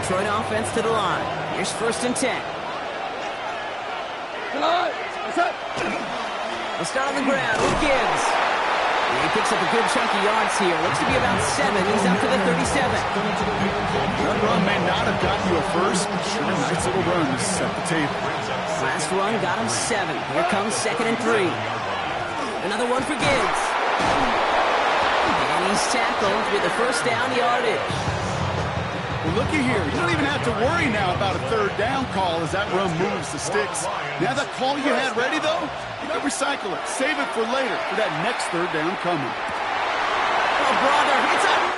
Detroit offense to the line. Here's 1st and 10. They'll start on the ground with Gibbs. And he picks up a good chunk of yards here. Looks to be about 7. He's up to the 37. got you a first. Sure, nice little run to set the table. Last run got him 7. Here comes 2nd and 3. Another one for Gibbs. And he's tackled with the first down yardage. Well, looky here. You don't even have to worry now about a third down call as that run moves the sticks. Now that call you had ready, though, you can recycle it. Save it for later for that next third down coming. Oh, brother, it's a